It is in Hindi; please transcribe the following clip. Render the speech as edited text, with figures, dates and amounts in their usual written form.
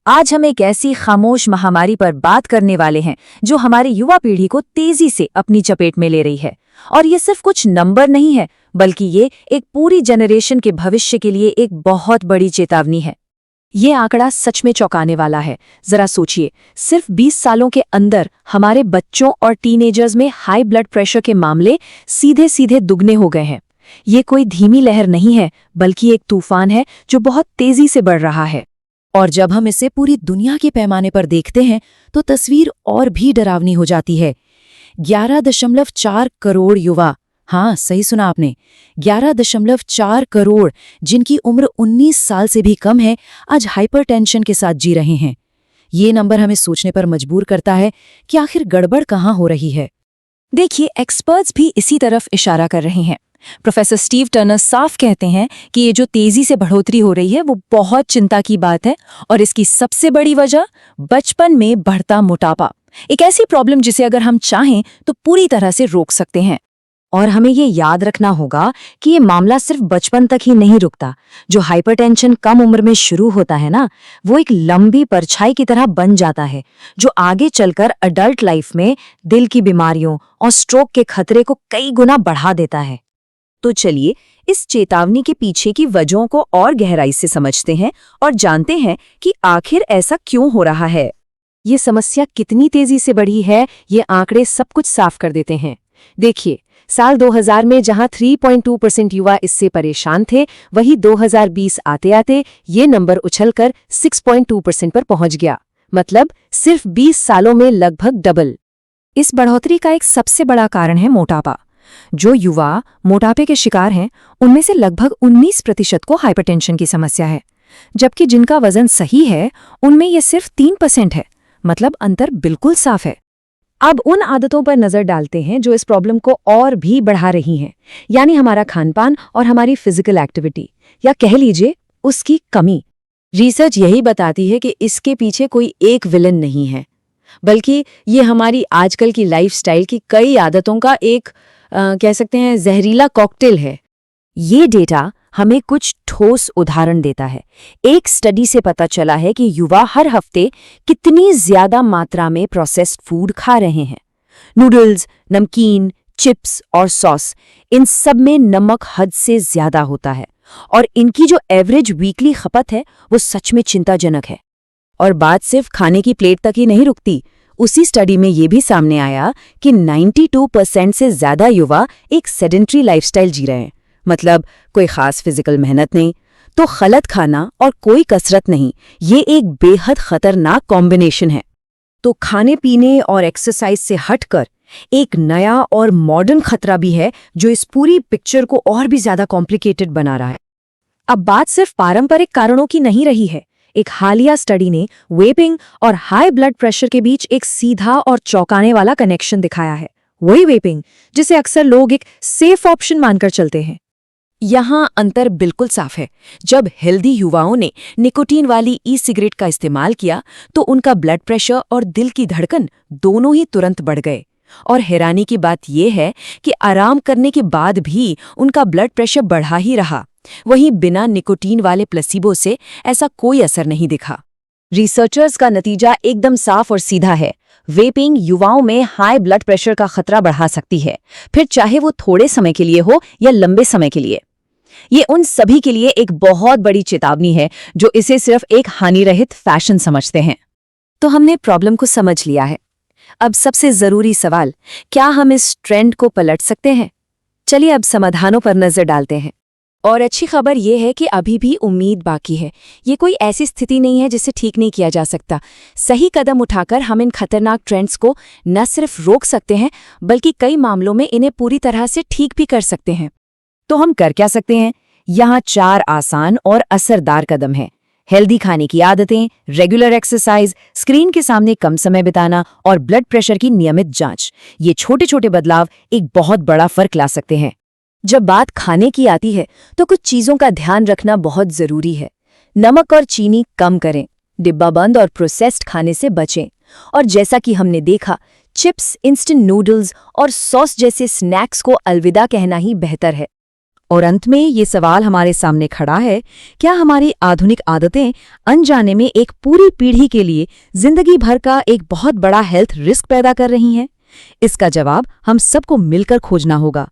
आज हम एक ऐसी खामोश महामारी पर बात करने वाले हैं जो हमारी युवा पीढ़ी को तेजी से अपनी चपेट में ले रही है। और ये सिर्फ कुछ नंबर नहीं है, बल्कि ये एक पूरी जनरेशन के भविष्य के लिए एक बहुत बड़ी चेतावनी है। ये आंकड़ा सच में चौंकाने वाला है। जरा सोचिए, सिर्फ 20 सालों के अंदर हमारे बच्चों और टीनेजर्स में हाई ब्लड प्रेशर के मामले सीधे सीधे दुगने हो गए हैं। ये कोई धीमी लहर नहीं है, बल्कि एक तूफान है जो बहुत तेजी से बढ़ रहा है। और जब हम इसे पूरी दुनिया के पैमाने पर देखते हैं तो तस्वीर और भी डरावनी हो जाती है। 11.4 करोड़ युवा, हाँ सही सुना आपने, 11.4 करोड़ जिनकी उम्र 19 साल से भी कम है, आज हाइपरटेंशन के साथ जी रहे हैं। ये नंबर हमें सोचने पर मजबूर करता है कि आखिर गड़बड़ कहाँ हो रही है। देखिए, एक्सपर्ट्स भी इसी तरफ इशारा कर रहे हैं। प्रोफेसर स्टीव टर्नर साफ कहते हैं कि ये जो तेजी से बढ़ोतरी हो रही है वो बहुत चिंता की बात है, और इसकी सबसे बड़ी वजह बचपन में बढ़ता मोटापा, एक ऐसी प्रॉब्लम जिसे अगर हम चाहें तो पूरी तरह से रोक सकते हैं। और हमें ये याद रखना होगा कि ये मामला सिर्फ बचपन तक ही नहीं रुकता। जो हाइपरटेंशन कम उम्र में शुरू होता है ना, वो एक लंबी परछाई की तरह बन जाता है जो आगे चलकर अडल्ट लाइफ में दिल की बीमारियों और स्ट्रोक के खतरे को कई गुना बढ़ा देता है। तो चलिए इस चेतावनी के पीछे की वजहों को और गहराई से समझते हैं और जानते हैं कि आखिर ऐसा क्यों हो रहा है। ये समस्या कितनी तेजी से बढ़ी है, ये आंकड़े सब कुछ साफ कर देते हैं। देखिए, साल 2000 में जहां 3.2% युवा इससे परेशान थे, वही 2020 आते आते ये नंबर उछलकर 6.2% पर पहुंच गया। मतलब सिर्फ 20 सालों में लगभग डबल। इस बढ़ोतरी का एक सबसे बड़ा कारण है मोटापा। जो युवा मोटापे के शिकार हैं, उनमें से लगभग 19% को हाइपरटेंशन की समस्या है, जबकि जिनका वजन सही है उनमें यह सिर्फ 3% है। मतलब अंतर बिल्कुल साफ है। अब उन आदतों पर नजर डालते हैं जो इस प्रॉब्लम को और भी बढ़ा रही हैं, यानी हमारा खानपान और हमारी फिजिकल एक्टिविटी, या कह लीजिए उसकी कमी। रिसर्च यही बताती है कि इसके पीछे कोई एक विलन नहीं है, बल्कि ये हमारी आजकल की लाइफस्टाइल की कई आदतों का एक कह सकते हैं जहरीला कॉकटेल है। ये डेटा हमें कुछ ठोस उदाहरण देता है। एक स्टडी से पता चला है कि युवा हर हफ्ते कितनी ज्यादा मात्रा में प्रोसेस्ड फूड खा रहे हैं। नूडल्स, नमकीन, चिप्स और सॉस, इन सब में नमक हद से ज्यादा होता है, और इनकी जो एवरेज वीकली खपत है वो सच में चिंताजनक है। और बात सिर्फ खाने की प्लेट तक ही नहीं रुकती। उसी स्टडी में ये भी सामने आया कि 92% से ज्यादा युवा एक सेडेंट्री लाइफस्टाइल जी रहे हैं। मतलब कोई खास फिजिकल मेहनत नहीं, तो गलत खाना और कोई कसरत नहीं, ये एक बेहद खतरनाक कॉम्बिनेशन है। तो खाने पीने और एक्सरसाइज से हटकर एक नया और मॉडर्न खतरा भी है जो इस पूरी पिक्चर को और भी ज्यादा कॉम्प्लिकेटेड बना रहा है। अब बात सिर्फ पारंपरिक कारणों की नहीं रही है। एक हालिया स्टडी ने वेपिंग और हाई ब्लड प्रेशर के बीच एक सीधा और चौंकाने वाला कनेक्शन दिखाया है। वही वेपिंग जिसे अक्सर लोग एक सेफ ऑप्शन मानकर चलते हैं। यहाँ अंतर बिल्कुल साफ है। जब हेल्दी युवाओं ने निकोटीन वाली ई सिगरेट का इस्तेमाल किया तो उनका ब्लड प्रेशर और दिल की धड़कन दोनों ही तुरंत बढ़ गए। और हैरानी की बात यह है कि आराम करने के बाद भी उनका ब्लड प्रेशर बढ़ा ही रहा। वहीं बिना निकोटीन वाले प्लेसिबो से ऐसा कोई असर नहीं दिखा। रिसर्चर्स का नतीजा एकदम साफ और सीधा है। वेपिंग युवाओं में हाई ब्लड प्रेशर का खतरा बढ़ा सकती है, फिर चाहे वो थोड़े समय के लिए हो या लंबे समय के लिए। ये उन सभी के लिए एक बहुत बड़ी चेतावनी है जो इसे सिर्फ एक हानिरहित फैशन समझते हैं। तो हमने प्रॉब्लम को समझ लिया है। अब सबसे जरूरी सवाल, क्या हम इस ट्रेंड को पलट सकते हैं? चलिए अब समाधानों पर नजर डालते हैं। और अच्छी खबर यह है कि अभी भी उम्मीद बाकी है। ये कोई ऐसी स्थिति नहीं है जिसे ठीक नहीं किया जा सकता। सही कदम उठाकर हम इन खतरनाक ट्रेंड्स को न सिर्फ रोक सकते हैं, बल्कि कई मामलों में इन्हें पूरी तरह से ठीक भी कर सकते हैं। तो हम कर क्या सकते हैं? यहाँ 4 आसान और असरदार कदम हैं। हेल्दी खाने की आदतें, रेगुलर एक्सरसाइज, स्क्रीन के सामने कम समय बिताना और ब्लड प्रेशर की नियमित जांच। ये छोटे छोटे बदलाव एक बहुत बड़ा फर्क ला सकते हैं। जब बात खाने की आती है तो कुछ चीजों का ध्यान रखना बहुत जरूरी है। नमक और चीनी कम करें, डिब्बाबंद और प्रोसेस्ड खाने से बचें, और जैसा कि हमने देखा, चिप्स, इंस्टेंट नूडल्स और सॉस जैसे स्नैक्स को अलविदा कहना ही बेहतर है। और अंत में ये सवाल हमारे सामने खड़ा है, क्या हमारी आधुनिक आदतें अनजाने में एक पूरी पीढ़ी के लिए जिंदगी भर का एक बहुत बड़ा हेल्थ रिस्क पैदा कर रही हैं? इसका जवाब हम सबको मिलकर खोजना होगा।